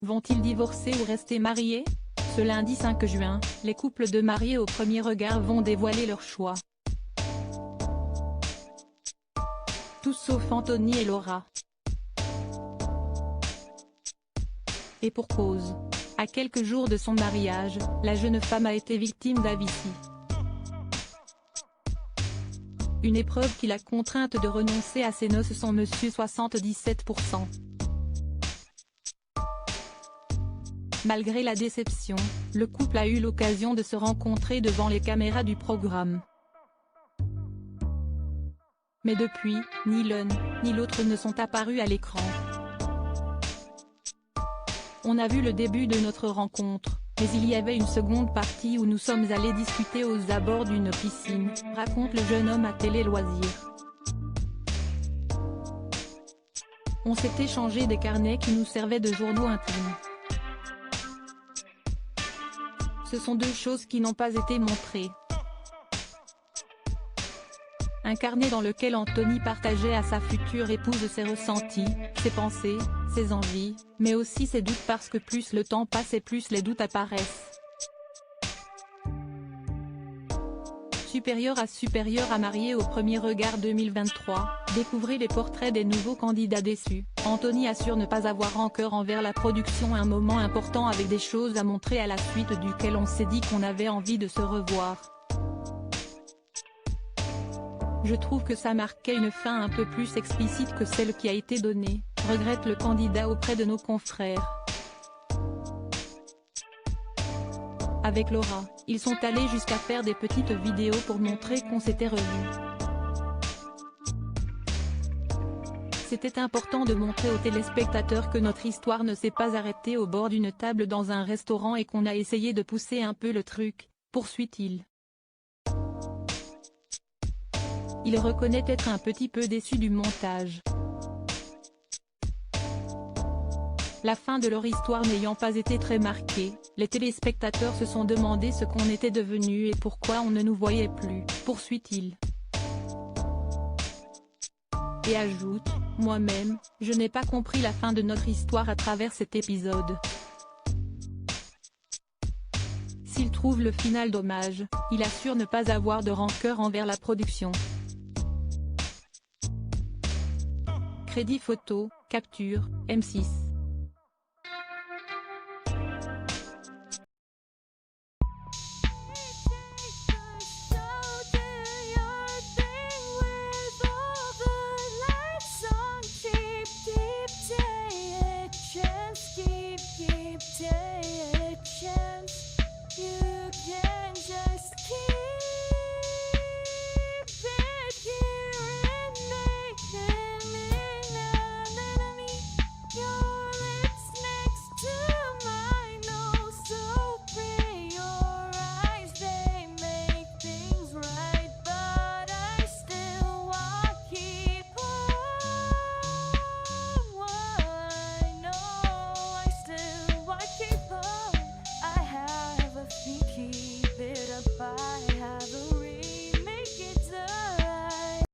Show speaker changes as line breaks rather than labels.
Vont-ils divorcer ou rester mariés? Ce lundi 5 juin, les couples de mariés au premier regard vont dévoiler leur choix. Tous sauf Anthony et Laura. Et pour cause. À quelques jours de son mariage, la jeune femme a été victime d'AVC. Une épreuve qui l'a contrainte de renoncer à ses noces sans monsieur 77%. Malgré la déception, le couple a eu l'occasion de se rencontrer devant les caméras du programme. Mais depuis, ni l'un, ni l'autre ne sont apparus à l'écran. On a vu le début de notre rencontre, mais il y avait une seconde partie où nous sommes allés discuter aux abords d'une piscine, raconte le jeune homme à Télé Loisirs. On s'est échangé des carnets qui nous servaient de journaux intimes. Ce sont deux choses qui n'ont pas été montrées. Un carnet dans lequel Anthony partageait à sa future épouse ses ressentis, ses pensées, ses envies, mais aussi ses doutes parce que plus le temps passe et plus les doutes apparaissent. Supérieur à marié au premier regard 2023, découvrez les portraits des nouveaux candidats déçus. Anthony assure ne pas avoir rancœur envers la production, un moment important avec des choses à montrer à la suite duquel on s'est dit qu'on avait envie de se revoir. Je trouve que ça marquait une fin un peu plus explicite que celle qui a été donnée, regrette le candidat auprès de nos confrères. Avec Laura, ils sont allés jusqu'à faire des petites vidéos pour montrer qu'on s'était revus. C'était important de montrer aux téléspectateurs que notre histoire ne s'est pas arrêtée au bord d'une table dans un restaurant et qu'on a essayé de pousser un peu le truc, poursuit-il. Il reconnaît être un petit peu déçu du montage. La fin de leur histoire n'ayant pas été très marquée, les téléspectateurs se sont demandé ce qu'on était devenu et pourquoi on ne nous voyait plus, poursuit-il. Et ajoute, moi-même, je n'ai pas compris la fin de notre histoire à travers cet épisode. S'il trouve le final dommage, il assure ne pas avoir de rancœur envers la production. Crédit photo, capture, M6.